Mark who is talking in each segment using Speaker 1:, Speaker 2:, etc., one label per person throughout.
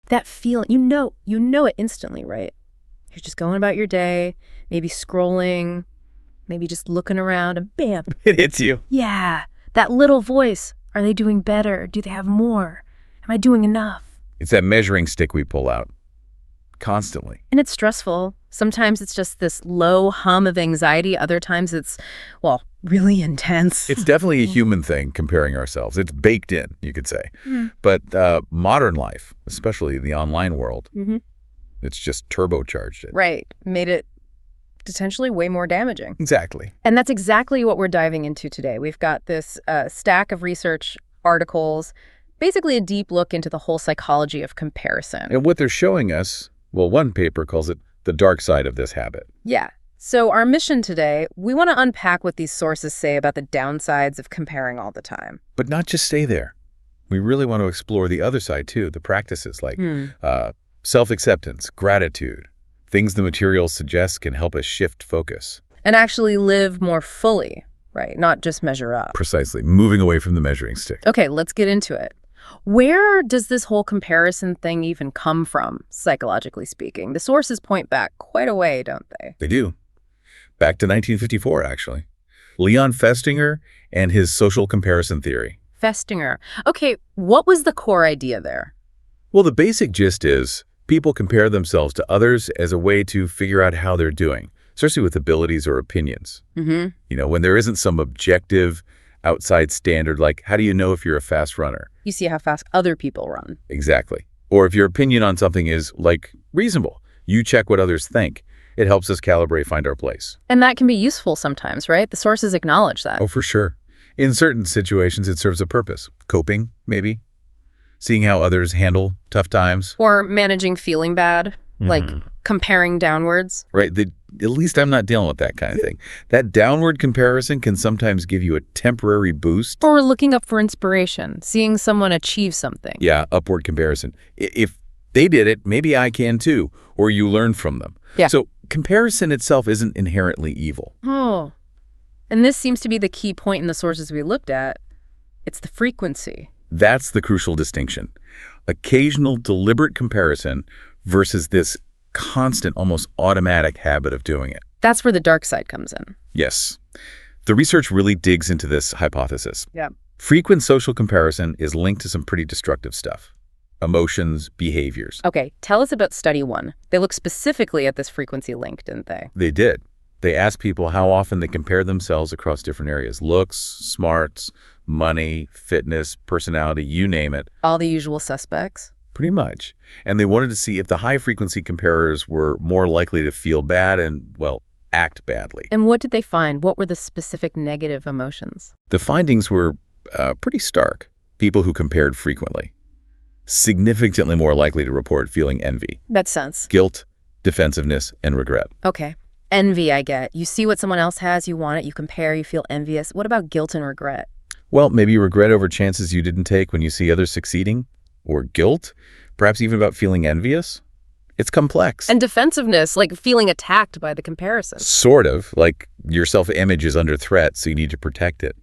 Speaker 1: That feeling, you know it instantly, right? You're just going about your day, maybe scrolling, maybe just looking around, and bam.
Speaker 2: It hits you.
Speaker 1: Yeah, that little voice. Are they doing better? Do they have more? Am I doing enough?
Speaker 2: It's that measuring stick we pull out constantly.
Speaker 1: And it's stressful. Sometimes it's just this low hum of anxiety. Other times it's, well, really intense.
Speaker 2: It's definitely a human thing, comparing ourselves. It's baked in, you could say. But modern life, especially the online world, it's just turbocharged it.
Speaker 1: Right. Made it potentially way more damaging.
Speaker 2: Exactly.
Speaker 1: And that's exactly what we're diving into today. We've got this stack of research articles, basically a deep look into the whole psychology of comparison.
Speaker 2: And what they're showing us, well, one paper calls it the dark side of this habit.
Speaker 1: Yeah. So our mission today, we want to unpack what these sources say about the downsides of comparing all the time.
Speaker 2: But not just stay there. We really want to explore the other side, too, the practices like self-acceptance, gratitude, things the materials suggest can help us shift focus.
Speaker 1: And actually live more fully, right? Not just measure up.
Speaker 2: Precisely. Moving away from the measuring stick.
Speaker 1: Okay, let's get into it. Where does this whole comparison thing even come from, psychologically speaking? The sources point back quite a way, don't they?
Speaker 2: They do. Back to 1954, actually. Leon Festinger and his social comparison theory.
Speaker 1: Festinger. Okay, what was the core idea there?
Speaker 2: Well, the basic gist is people compare themselves to others as a way to figure out how they're doing, especially with abilities or opinions. You know, when there isn't some objective outside standard, like how do you know if you're a fast runner?
Speaker 1: You see how fast other people run.
Speaker 2: Exactly. Or if your opinion on something is, like, reasonable, you check what others think. It helps us calibrate, find our place.
Speaker 1: And that can be useful sometimes, right? The sources acknowledge that.
Speaker 2: Oh, for sure. In certain situations, it serves a purpose. Coping, maybe. Seeing how others handle tough times.
Speaker 1: Or managing feeling bad, like comparing downwards.
Speaker 2: Right. At least I'm not dealing with that kind of thing. That downward comparison can sometimes give you a temporary boost.
Speaker 1: Or looking up for inspiration, seeing someone achieve something.
Speaker 2: Yeah, upward comparison. If they did it, maybe I can too. Or you learn from them.
Speaker 1: Yeah.
Speaker 2: So comparison itself isn't inherently evil.
Speaker 1: Oh. And this seems to be the key point in the sources we looked at. It's the frequency.
Speaker 2: That's the crucial distinction. Occasional deliberate comparison versus this constant, almost automatic habit of doing it.
Speaker 1: That's where the dark side comes in.
Speaker 2: Yes. The research really digs into this hypothesis.
Speaker 1: Yeah.
Speaker 2: Frequent social comparison is linked to some pretty destructive stuff. Emotions, behaviors.
Speaker 1: Okay, tell us about study 1. They look specifically at this frequency link, didn't they?
Speaker 2: They did. They asked people how often they compare themselves across different areas. Looks, smarts, money, fitness, personality, you name it.
Speaker 1: All the usual suspects.
Speaker 2: Pretty much. And they wanted to see if the high-frequency comparers were more likely to feel bad and, well, act badly.
Speaker 1: And what did they find? What were the specific negative emotions?
Speaker 2: The findings were pretty stark. People who compared frequently, significantly more likely to report feeling envy,
Speaker 1: Makes sense.
Speaker 2: guilt, defensiveness, and regret.
Speaker 1: Okay. Envy, I get. You see what someone else has, you want it, you compare, you feel envious. What about guilt and regret?
Speaker 2: Well, maybe you regret over chances you didn't take when you see others succeeding, or guilt, perhaps even about feeling envious. It's complex.
Speaker 1: And defensiveness, like feeling attacked by the comparison.
Speaker 2: Sort of, like your self-image is under threat, so you need to protect it.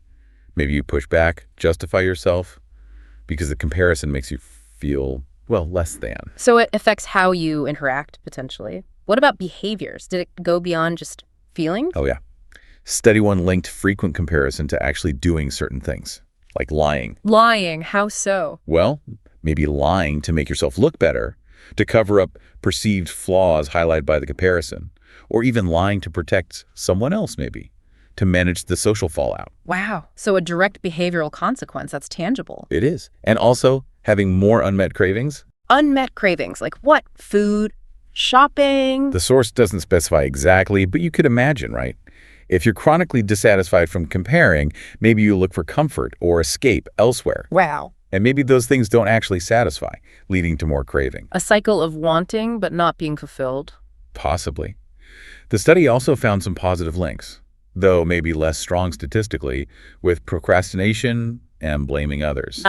Speaker 2: Maybe you push back, justify yourself, because the comparison makes you feel, well, less than.
Speaker 1: So it affects how you interact, potentially. What about behaviors? Did it go beyond just feeling?
Speaker 2: Oh, yeah. Study 1 linked frequent comparison to actually doing certain things, like lying.
Speaker 1: Lying, how so?
Speaker 2: Well, maybe lying to make yourself look better, to cover up perceived flaws highlighted by the comparison, or even lying to protect someone else, maybe, to manage the social fallout.
Speaker 1: Wow. So a direct behavioral consequence, that's tangible.
Speaker 2: It is. And also having more unmet cravings.
Speaker 1: Unmet cravings, like what? Food? Shopping?
Speaker 2: The source doesn't specify exactly, but you could imagine, right? If you're chronically dissatisfied from comparing, maybe you look for comfort or escape elsewhere.
Speaker 1: Wow.
Speaker 2: And maybe those things don't actually satisfy, leading to more craving.
Speaker 1: A cycle of wanting but not being fulfilled.
Speaker 2: Possibly. The study also found some positive links, though maybe less strong statistically, with procrastination and blaming others.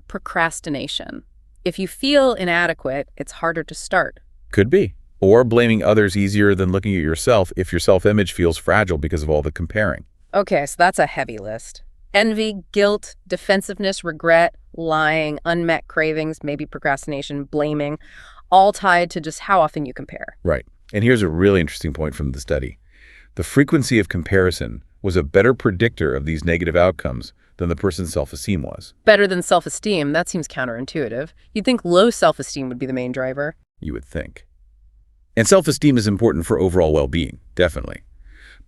Speaker 1: Procrastination. If you feel inadequate, it's harder to start.
Speaker 2: Could be. Or blaming others easier than looking at yourself if your self-image feels fragile because of all the comparing.
Speaker 1: Okay, so that's a heavy list. Envy, guilt, defensiveness, regret, lying, unmet cravings, maybe procrastination, blaming, all tied to just how often you compare.
Speaker 2: Right. And here's a really interesting point from the study. The frequency of comparison was a better predictor of these negative outcomes than the person's self-esteem was.
Speaker 1: Better than self-esteem, that seems counterintuitive. You'd think low self-esteem would be the main driver.
Speaker 2: You would think. And self-esteem is important for overall well-being, definitely.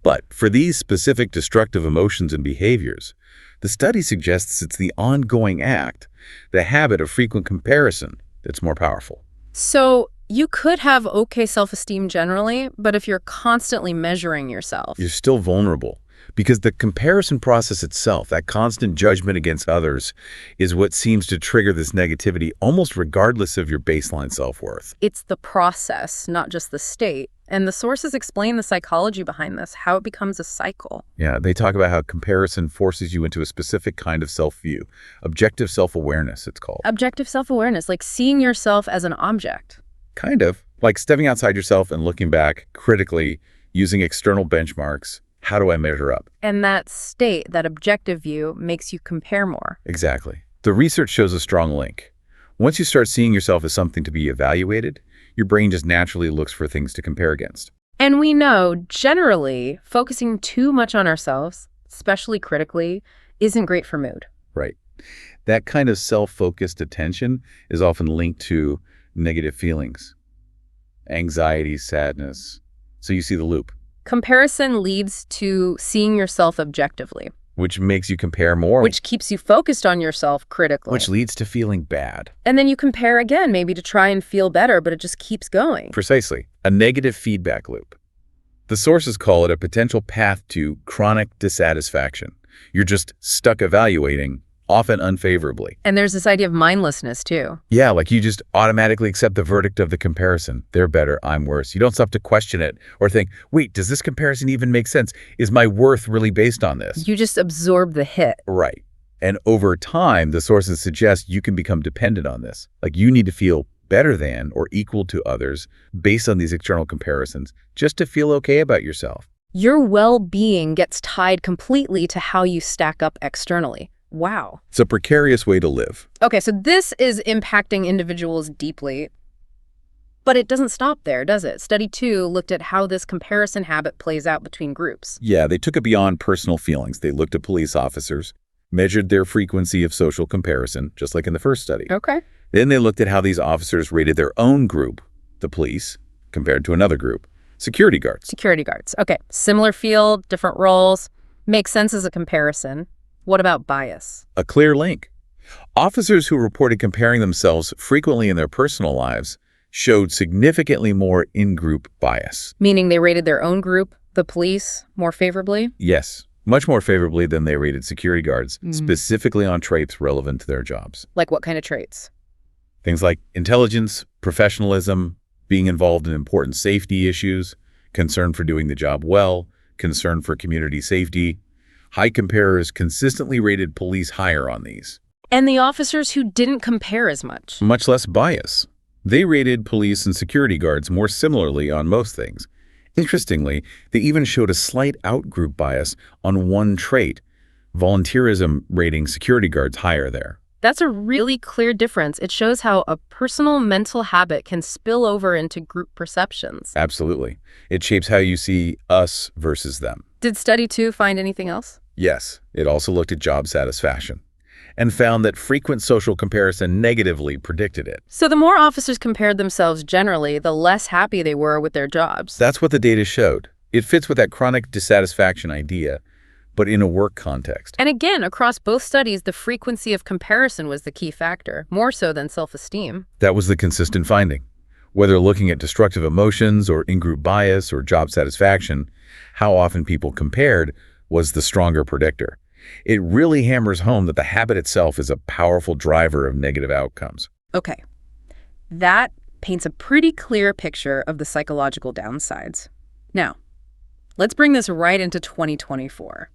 Speaker 2: But for these specific destructive emotions and behaviors, the study suggests it's the ongoing act, the habit of frequent comparison, that's more powerful.
Speaker 1: So you could have okay self-esteem generally, but if you're constantly measuring yourself,
Speaker 2: You're still vulnerable because the comparison process itself, that constant judgment against others, is what seems to trigger this negativity almost regardless of your baseline self-worth.
Speaker 1: it's the process, not just the state. And the sources explain the psychology behind this, how it becomes a cycle.
Speaker 2: Yeah, they talk about how comparison forces you into a specific kind of self-view, objective self-awareness, it's called.
Speaker 1: Objective self-awareness, like seeing yourself as an object.
Speaker 2: Kind of. Like stepping outside yourself and looking back critically, using external benchmarks. How do I measure up?
Speaker 1: And that state, that objective view, makes you compare more.
Speaker 2: Exactly. The research shows a strong link. Once you start seeing yourself as something to be evaluated, your brain just naturally looks for things to compare against.
Speaker 1: And we know, generally, focusing too much on ourselves, especially critically, isn't great for mood.
Speaker 2: Right. That kind of self-focused attention is often linked to negative feelings, anxiety, sadness. So you see the loop,
Speaker 1: Comparison leads to seeing yourself objectively,
Speaker 2: which makes you compare more,
Speaker 1: which keeps you focused on yourself critically.
Speaker 2: which leads to feeling bad.
Speaker 1: And then you compare again, maybe to try and feel better, but it just keeps going.
Speaker 2: Precisely. A negative feedback loop. The sources call it a potential path to chronic dissatisfaction. You're just stuck evaluating, often unfavorably.
Speaker 1: And there's this idea of mindlessness, too.
Speaker 2: Yeah, like you just automatically accept the verdict of the comparison. They're better, I'm worse. You don't stop to question it or think, wait, does this comparison even make sense? Is my worth really based on this?
Speaker 1: You just absorb the hit.
Speaker 2: Right. And over time, the sources suggest you can become dependent on this. Like you need to feel better than or equal to others based on these external comparisons just to feel okay about yourself.
Speaker 1: Your well-being gets tied completely to how you stack up externally. Wow.
Speaker 2: It's a precarious way to live.
Speaker 1: Okay, so this is impacting individuals deeply, but it doesn't stop there, does it? Study 2 looked at how this comparison habit plays out between groups.
Speaker 2: Yeah, they took it beyond personal feelings. They looked at police officers, measured their frequency of social comparison, just like in the first study.
Speaker 1: Okay.
Speaker 2: Then they looked at how these officers rated their own group, the police, compared to another group, security guards.
Speaker 1: Security guards. Okay, similar field, different roles. Makes sense as a comparison. What about bias?
Speaker 2: A clear link. Officers who reported comparing themselves frequently in their personal lives showed significantly more in-group bias.
Speaker 1: Meaning they rated their own group, the police, more favorably?
Speaker 2: Yes, much more favorably than they rated security guards, specifically on traits relevant to their jobs.
Speaker 1: Like what kind of traits?
Speaker 2: Things like intelligence, professionalism, being involved in important safety issues, concern for doing the job well, concern for community safety. High comparers consistently rated police higher on these.
Speaker 1: And the officers who didn't compare as much?
Speaker 2: Much less bias. They rated police and security guards more similarly on most things. Interestingly, they even showed a slight outgroup bias on one trait, volunteerism rating security guards higher there.
Speaker 1: That's a really clear difference. It shows how a personal mental habit can spill over into group perceptions.
Speaker 2: Absolutely. It shapes how you see us versus them.
Speaker 1: Did study 2 find anything else?
Speaker 2: Yes, it also looked at job satisfaction and found that frequent social comparison negatively predicted it.
Speaker 1: So the more officers compared themselves generally, the less happy they were with their jobs.
Speaker 2: That's what the data showed. It fits with that chronic dissatisfaction idea, but in a work context.
Speaker 1: And again, across both studies, the frequency of comparison was the key factor, more so than self-esteem.
Speaker 2: That was the consistent finding. Whether looking at destructive emotions or in-group bias or job satisfaction, how often people compared was the stronger predictor. It really hammers home that the habit itself is a powerful driver of negative outcomes.
Speaker 1: Okay, that paints a pretty clear picture of the psychological downsides. Now, let's bring this right into 2024.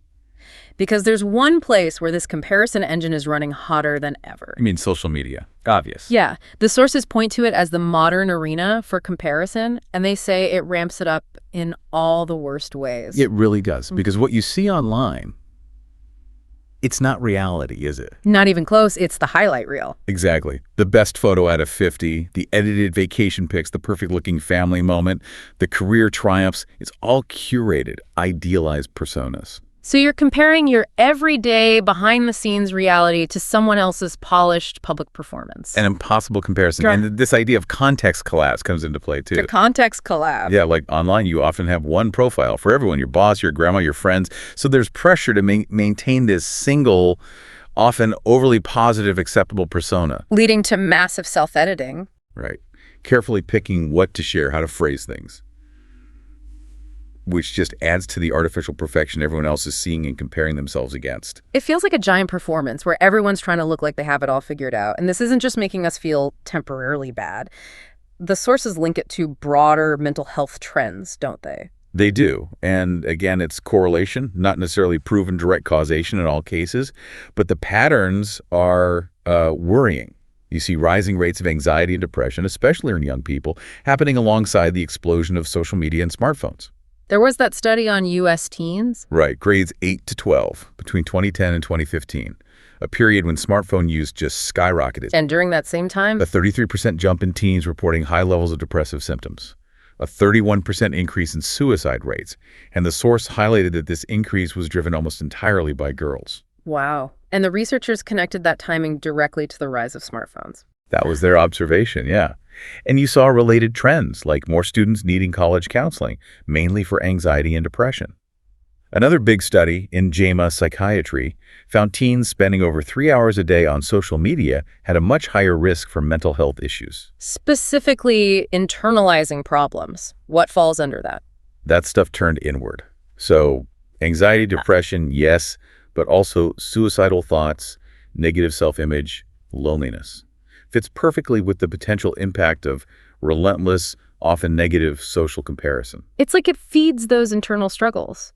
Speaker 1: Because there's one place where this comparison engine is running hotter than ever.
Speaker 2: I mean, social media. Obvious.
Speaker 1: Yeah, the sources point to it as the modern arena for comparison, and they say it ramps it up in all the worst ways.
Speaker 2: It really does, because what you see online, It's not reality, is it?
Speaker 1: Not even close. It's the highlight reel.
Speaker 2: Exactly. The best photo out of 50, the edited vacation pics, the perfect-looking family moment, the career triumphs, it's all curated, idealized personas.
Speaker 1: So you're comparing your everyday, behind-the-scenes reality to someone else's polished public performance.
Speaker 2: An impossible comparison.
Speaker 1: Sure.
Speaker 2: And this idea of context collapse comes into play, too.
Speaker 1: The context collapse.
Speaker 2: Yeah, like online, you often have one profile for everyone, your boss, your grandma, your friends. So there's pressure to maintain this single, often overly positive, acceptable persona.
Speaker 1: Leading to massive self-editing.
Speaker 2: Right. Carefully picking what to share, how to phrase things, which just adds to the artificial perfection everyone else is seeing and comparing themselves against.
Speaker 1: It feels like a giant performance where everyone's trying to look like they have it all figured out. And this isn't just making us feel temporarily bad. The sources link it to broader mental health trends, don't they?
Speaker 2: They do. And again, it's correlation, not necessarily proven direct causation in all cases, but the patterns are worrying. You see rising rates of anxiety and depression, especially in young people, happening alongside the explosion of social media and smartphones.
Speaker 1: There was that study on U.S. teens.
Speaker 2: Right, grades 8 to 12, between 2010 and 2015, a period when smartphone use just skyrocketed.
Speaker 1: And during that same time,
Speaker 2: A 33% jump in teens reporting high levels of depressive symptoms, a 31% increase in suicide rates, and the source highlighted that this increase was driven almost entirely by girls.
Speaker 1: wow. And the researchers connected that timing directly to the rise of smartphones.
Speaker 2: That was their observation, yeah. And you saw related trends, like more students needing college counseling, mainly for anxiety and depression. Another big study in JAMA Psychiatry found teens spending over 3 hours a day on social media had a much higher risk for mental health issues.
Speaker 1: Specifically, internalizing problems. What falls under that?
Speaker 2: That stuff turned inward. So anxiety, depression, yes, but also suicidal thoughts, negative self-image, loneliness. Fits perfectly with the potential impact of relentless, often negative social comparison.
Speaker 1: It's like it feeds those internal struggles.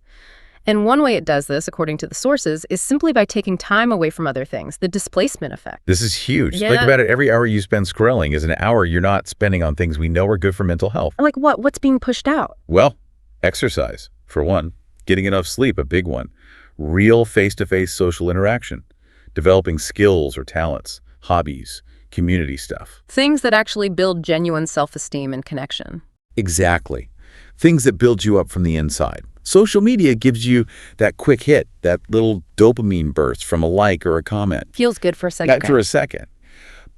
Speaker 1: And one way it does this, according to the sources, is simply by taking time away from other things, the displacement effect.
Speaker 2: This is huge.
Speaker 1: Yeah.
Speaker 2: Think about it. Every hour you spend scrolling is an hour you're not spending on things we know are good for mental health.
Speaker 1: Like what? What's being pushed out?
Speaker 2: Well, exercise, for one. Getting enough sleep, a big one. Real face-to-face social interaction. Developing skills or talents, hobbies, community stuff.
Speaker 1: Things that actually build genuine self-esteem and connection.
Speaker 2: Exactly. Things that build you up from the inside. Social media gives you that quick hit, that little dopamine burst from a like or a comment.
Speaker 1: Feels good for a second.
Speaker 2: That for a second.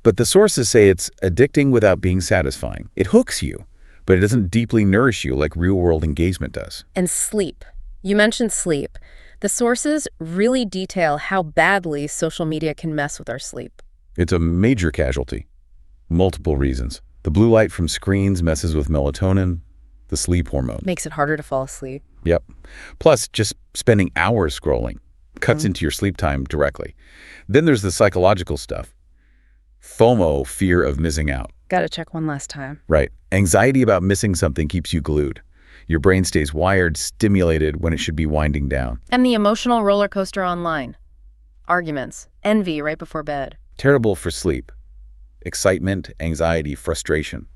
Speaker 2: But the sources say it's addicting without being satisfying. It hooks you, but it doesn't deeply nourish you like real-world engagement does.
Speaker 1: And sleep. You mentioned sleep. The sources really detail how badly social media can mess with our sleep.
Speaker 2: It's a major casualty. Multiple reasons. The blue light from screens messes with melatonin, the sleep hormone.
Speaker 1: Makes it harder to fall asleep.
Speaker 2: Yep. Plus, just spending hours scrolling cuts into your sleep time directly. Then there's the psychological stuff. FOMO, fear of missing out.
Speaker 1: Gotta check one last time.
Speaker 2: Right. Anxiety about missing something keeps you glued. Your brain stays wired, stimulated when it should be winding down.
Speaker 1: And the emotional roller coaster online. Arguments, envy right before bed.
Speaker 2: Terrible for sleep. Excitement, anxiety, frustration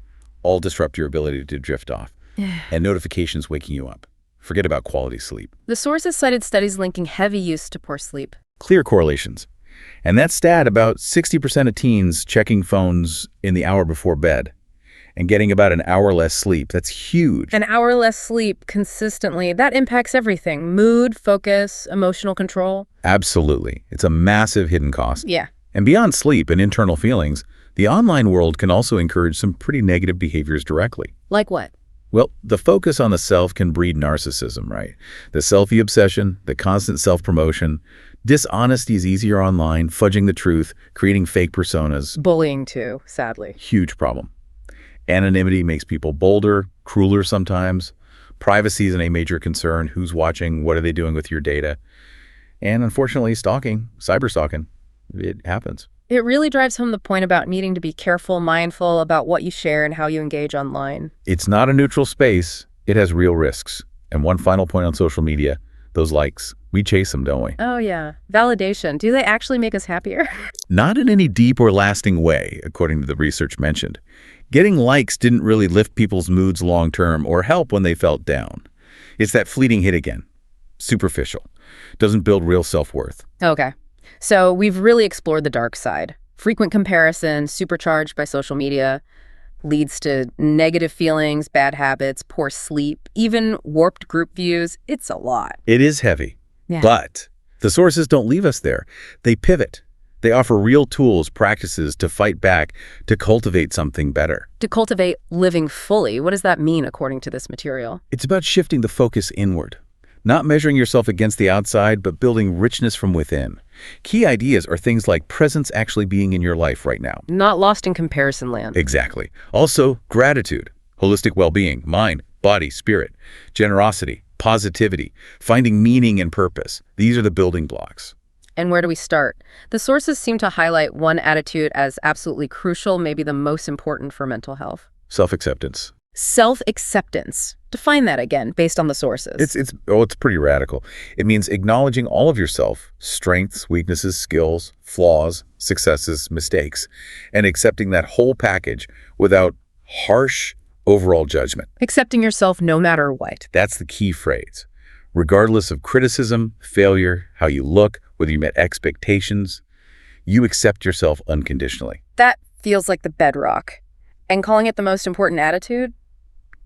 Speaker 2: all disrupt your ability to drift off. And notifications waking you up. Forget about quality sleep.
Speaker 1: The sources cited studies linking heavy use to poor sleep.
Speaker 2: Clear correlations. And that stat, about 60% of teens checking phones in the hour before bed and getting about an hour less sleep. That's huge.
Speaker 1: An hour less sleep consistently, that impacts everything. Mood, focus, emotional control.
Speaker 2: Absolutely. It's a massive hidden cost.
Speaker 1: Yeah.
Speaker 2: And beyond sleep and internal feelings, the online world can also encourage some pretty negative behaviors directly.
Speaker 1: Like what?
Speaker 2: Well, the focus on the self can breed narcissism, right? The selfie obsession, the constant self-promotion. Dishonesty is easier online, fudging the truth, creating fake personas.
Speaker 1: Bullying too, sadly.
Speaker 2: Huge problem. Anonymity makes people bolder, crueler sometimes. Privacy isn't a major concern. Who's watching? What are they doing with your data? And unfortunately, stalking, cyberstalking, it happens.
Speaker 1: It really drives home the point about needing to be careful, mindful about what you share and how you engage online.
Speaker 2: It's not a neutral space. It has real risks. And one final point on social media, those likes. We chase them, don't we?
Speaker 1: Oh, yeah. Validation. Do they actually make us happier?
Speaker 2: Not in any deep or lasting way, according to the research mentioned. Getting likes didn't really lift people's moods long-term or help when they felt down. It's that fleeting hit again. Superficial. Doesn't build real self-worth.
Speaker 1: Okay. So we've really explored the dark side. Frequent comparison, supercharged by social media, leads to negative feelings, bad habits, poor sleep, even warped group views. It's a lot.
Speaker 2: It is heavy.
Speaker 1: Yeah.
Speaker 2: But the sources don't leave us there. They pivot. They offer real tools, practices to fight back, to cultivate something better.
Speaker 1: To cultivate living fully, what does that mean according to this material?
Speaker 2: It's about shifting the focus inward. Not measuring yourself against the outside, but building richness from within. Key ideas are things like presence actually being in your life right now.
Speaker 1: Not lost in comparison land.
Speaker 2: Exactly. Also, gratitude, holistic well-being, mind, body, spirit, generosity, positivity, finding meaning and purpose. These are the building blocks.
Speaker 1: And where do we start? The sources seem to highlight one attitude as absolutely crucial, maybe the most important for mental health.
Speaker 2: Self-acceptance.
Speaker 1: Self-acceptance. Define that again, based on the sources.
Speaker 2: It's pretty radical. It means acknowledging all of yourself, strengths, weaknesses, skills, flaws, successes, mistakes, and accepting that whole package without harsh overall judgment.
Speaker 1: Accepting yourself no matter what.
Speaker 2: That's the key phrase. Regardless of criticism, failure, how you look, whether you met expectations, you accept yourself unconditionally.
Speaker 1: That feels like the bedrock. And calling it the most important attitude?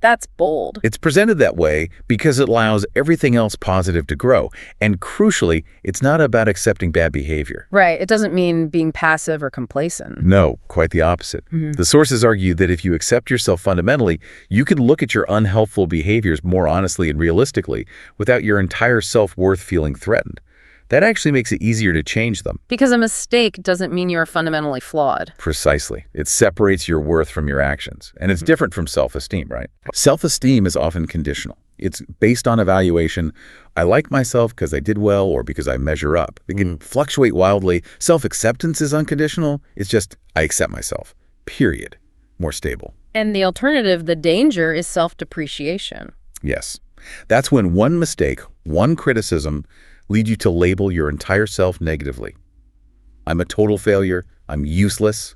Speaker 1: That's bold.
Speaker 2: It's presented that way because it allows everything else positive to grow. And crucially, it's not about accepting bad behavior.
Speaker 1: Right. It doesn't mean being passive or complacent.
Speaker 2: No, quite the opposite. The sources argue that if you accept yourself fundamentally, you can look at your unhelpful behaviors more honestly and realistically without your entire self-worth feeling threatened. That actually makes it easier to change them.
Speaker 1: Because a mistake doesn't mean you're fundamentally flawed.
Speaker 2: Precisely. It separates your worth from your actions. And it's different from self-esteem, right? Self-esteem is often conditional. It's based on evaluation. I like myself because I did well or because I measure up. It can fluctuate wildly. Self-acceptance is unconditional. It's just, I accept myself. Period. More stable.
Speaker 1: And the alternative, the danger, is self-depreciation.
Speaker 2: Yes. That's when one mistake, one criticism, lead you to label your entire self negatively. I'm a total failure. I'm useless.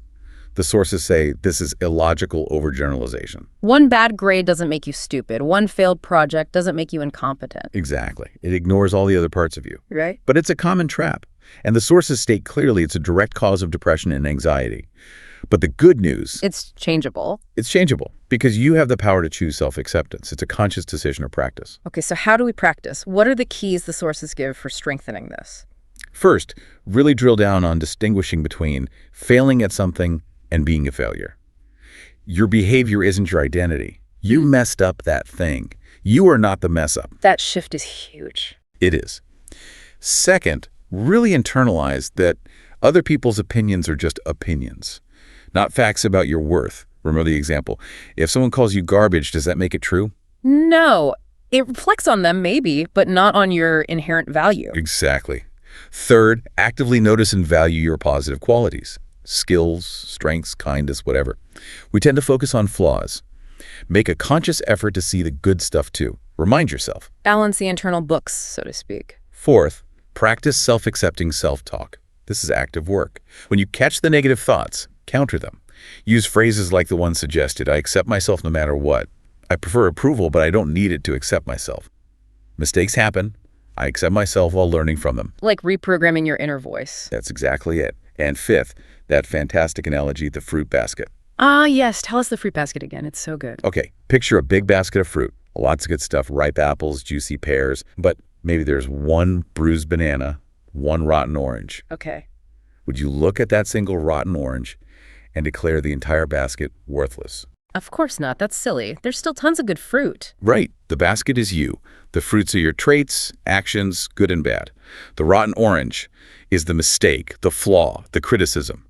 Speaker 2: The sources say this is illogical overgeneralization.
Speaker 1: One bad grade doesn't make you stupid. One failed project doesn't make you incompetent.
Speaker 2: Exactly. It ignores all the other parts of you.
Speaker 1: Right.
Speaker 2: But it's a common trap. And the sources state clearly it's a direct cause of depression and anxiety. But the good news,
Speaker 1: it's changeable.
Speaker 2: It's changeable because you have the power to choose self-acceptance. It's a conscious decision or practice.
Speaker 1: Okay, so how do we practice? What are the keys the sources give for strengthening this?
Speaker 2: First, really drill down on distinguishing between failing at something and being a failure. Your behavior isn't your identity. You messed up that thing. You are not the mess up.
Speaker 1: That shift is huge.
Speaker 2: It is. Second, really internalize that other people's opinions are just opinions, not facts about your worth. Remember the example. If someone calls you garbage, does that make it true?
Speaker 1: No. It reflects on them, maybe, but not on your inherent value.
Speaker 2: Exactly. Third, actively notice and value your positive qualities. Skills, strengths, kindness, whatever. We tend to focus on flaws. Make a conscious effort to see the good stuff too. Remind yourself.
Speaker 1: Balance the internal books, so to speak.
Speaker 2: Fourth, practice self-accepting self-talk. This is active work. When you catch the negative thoughts, counter them. Use phrases like the one suggested. I accept myself no matter what. I prefer approval, but I don't need it to accept myself. Mistakes happen. I accept myself while learning from them.
Speaker 1: Like reprogramming your inner voice.
Speaker 2: That's exactly it. And fifth, that fantastic analogy, the fruit basket.
Speaker 1: Ah, yes. Tell us the fruit basket again. It's so good.
Speaker 2: Okay, picture a big basket of fruit. Lots of good stuff, ripe apples, juicy pears, but maybe there's one bruised banana, one rotten orange.
Speaker 1: Okay.
Speaker 2: Would you look at that single rotten orange and declare the entire basket worthless?
Speaker 1: Of course not. That's silly. There's still tons of good fruit.
Speaker 2: Right. The basket is you. The fruits are your traits, actions, good and bad. The rotten orange is the mistake, the flaw, the criticism.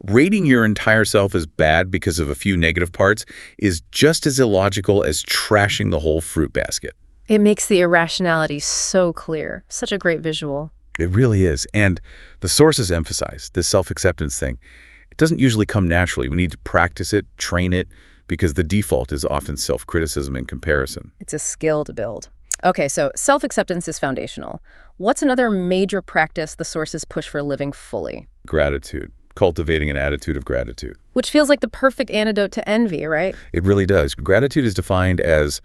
Speaker 2: Rating your entire self as bad because of a few negative parts is just as illogical as trashing the whole fruit basket.
Speaker 1: It makes the irrationality so clear. Such a great visual.
Speaker 2: It really is. And the sources emphasize this self-acceptance thing. It doesn't usually come naturally. We need to practice it, train it, because the default is often self-criticism and comparison.
Speaker 1: It's a skill to build. Okay, so self-acceptance is foundational. What's another major practice the sources push for living fully?
Speaker 2: Gratitude. Cultivating an attitude of gratitude.
Speaker 1: Which feels like the perfect antidote to envy, right?
Speaker 2: It really does. Gratitude is defined as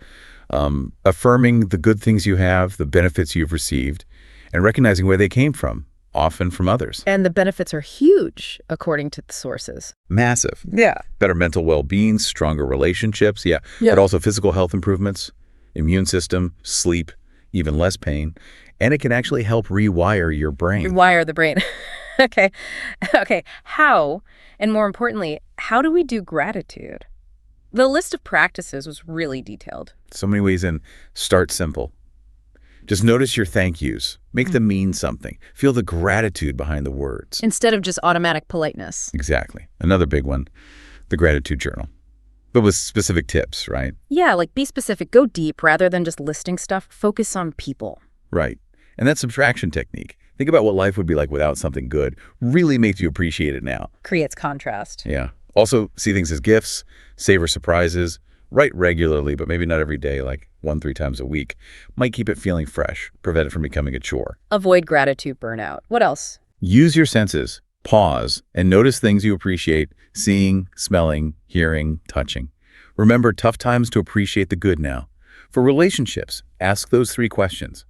Speaker 2: affirming the good things you have, the benefits you've received, and recognizing where they came from. often from others.
Speaker 1: And the benefits are huge, according to the sources.
Speaker 2: Massive.
Speaker 1: Yeah.
Speaker 2: Better mental well-being, stronger relationships, but also physical health improvements, immune system, sleep, even less pain, and it can actually help rewire your brain.
Speaker 1: Rewire the brain. Okay. Okay. How, and more importantly, how do we do gratitude? The list of practices was really detailed.
Speaker 2: So many ways in. Start simple. Just notice your thank yous. Make them mean something. Feel the gratitude behind the words.
Speaker 1: Instead of just automatic politeness.
Speaker 2: Exactly. Another big one, the gratitude journal. But with specific tips, right?
Speaker 1: Yeah, like be specific, go deep rather than just listing stuff. Focus on people.
Speaker 2: Right. And that subtraction technique. Think about what life would be like without something good. Really makes you appreciate it now.
Speaker 1: Creates contrast.
Speaker 2: Yeah. Also, see things as gifts, savor surprises, write regularly, but maybe not every day, like 1-3 times a week. Might keep it feeling fresh, prevent it from becoming a chore.
Speaker 1: Avoid gratitude burnout. What else?
Speaker 2: Use your senses. Pause and notice things you appreciate, seeing, smelling, hearing, touching. Remember tough times to appreciate the good now. For relationships, ask those 3 questions.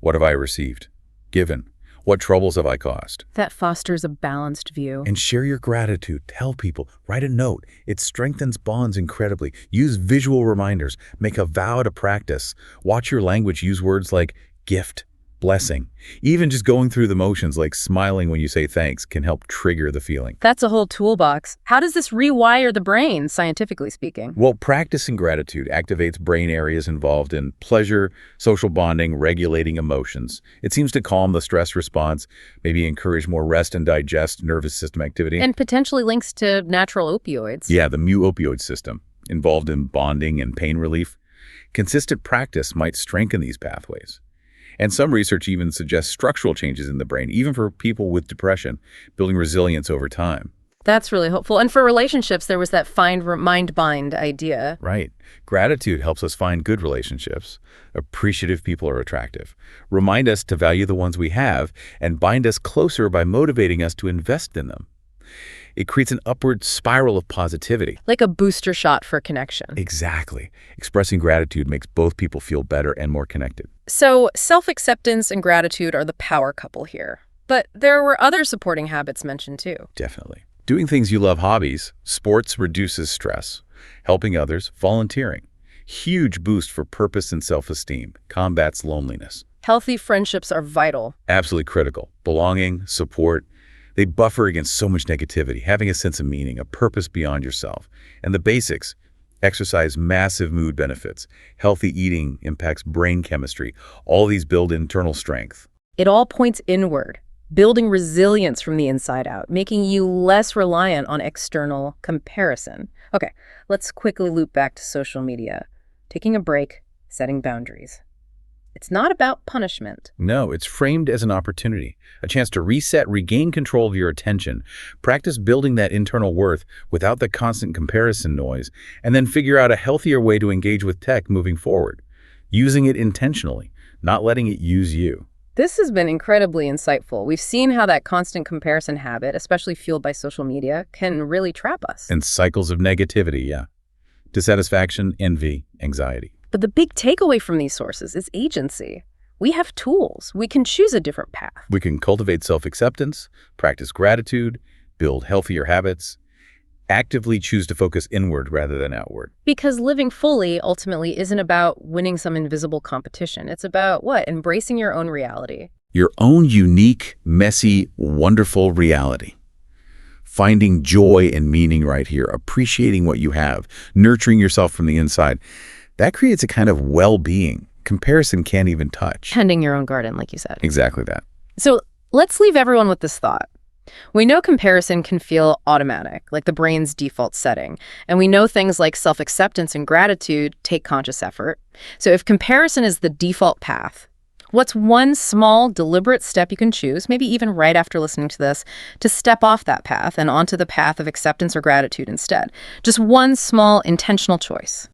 Speaker 2: What have I received? Given? What troubles have I caused?
Speaker 1: That fosters a balanced view.
Speaker 2: And share your gratitude. Tell people. Write a note. It strengthens bonds incredibly. Use visual reminders. Make a vow to practice. Watch your language use words like gift, blessing. Even just going through the motions like smiling when you say thanks can help trigger the feeling.
Speaker 1: That's a whole toolbox. How does this rewire the brain, scientifically speaking?
Speaker 2: Well, practicing gratitude activates brain areas involved in pleasure, social bonding, regulating emotions. It seems to calm the stress response, maybe encourage more rest and digest nervous system activity.
Speaker 1: And potentially links to natural opioids.
Speaker 2: Yeah, the mu-opioid system, involved in bonding and pain relief. Consistent practice might strengthen these pathways. And some research even suggests structural changes in the brain, even for people with depression, building resilience over time.
Speaker 1: That's really hopeful. And for relationships, there was that find mind-bind idea.
Speaker 2: Right. Gratitude helps us find good relationships. Appreciative people are attractive. Remind us to value the ones we have and bind us closer by motivating us to invest in them. It creates an upward spiral of positivity.
Speaker 1: Like a booster shot for connection.
Speaker 2: Exactly. Expressing gratitude makes both people feel better and more connected.
Speaker 1: So self-acceptance and gratitude are the power couple here. But there were other supporting habits mentioned too.
Speaker 2: Definitely. Doing things you love, hobbies, sports reduces stress. Helping others, volunteering. Huge boost for purpose and self-esteem. Combats loneliness.
Speaker 1: Healthy friendships are vital.
Speaker 2: Absolutely critical. Belonging, support. They buffer against so much negativity, having a sense of meaning, a purpose beyond yourself. And the basics, exercise, massive mood benefits. Healthy eating impacts brain chemistry. All these build internal strength.
Speaker 1: It all points inward, building resilience from the inside out, making you less reliant on external comparison. Okay, let's quickly loop back to social media. Taking a break, setting boundaries. It's not about punishment.
Speaker 2: No, it's framed as an opportunity, a chance to reset, regain control of your attention, practice building that internal worth without the constant comparison noise, and then figure out a healthier way to engage with tech moving forward, using it intentionally, not letting it use you.
Speaker 1: This has been incredibly insightful. We've seen how that constant comparison habit, especially fueled by social media, can really trap us.
Speaker 2: And cycles of negativity, yeah. Dissatisfaction, envy, anxiety.
Speaker 1: But the big takeaway from these sources is agency. We have tools. We can choose a different path.
Speaker 2: We can cultivate self-acceptance, practice gratitude, build healthier habits, actively choose to focus inward rather than outward.
Speaker 1: Because living fully ultimately isn't about winning some invisible competition. It's about what? Embracing your own reality.
Speaker 2: Your own unique, messy, wonderful reality. Finding joy and meaning right here, appreciating what you have, nurturing yourself from the inside. That creates a kind of well-being comparison can't even touch.
Speaker 1: Tending your own garden, like you said.
Speaker 2: Exactly that.
Speaker 1: So let's leave everyone with this thought. We know comparison can feel automatic, like the brain's default setting. And we know things like self-acceptance and gratitude take conscious effort. So if comparison is the default path, what's one small, deliberate step you can choose, maybe even right after listening to this, to step off that path and onto the path of acceptance or gratitude instead? Just one small, intentional choice.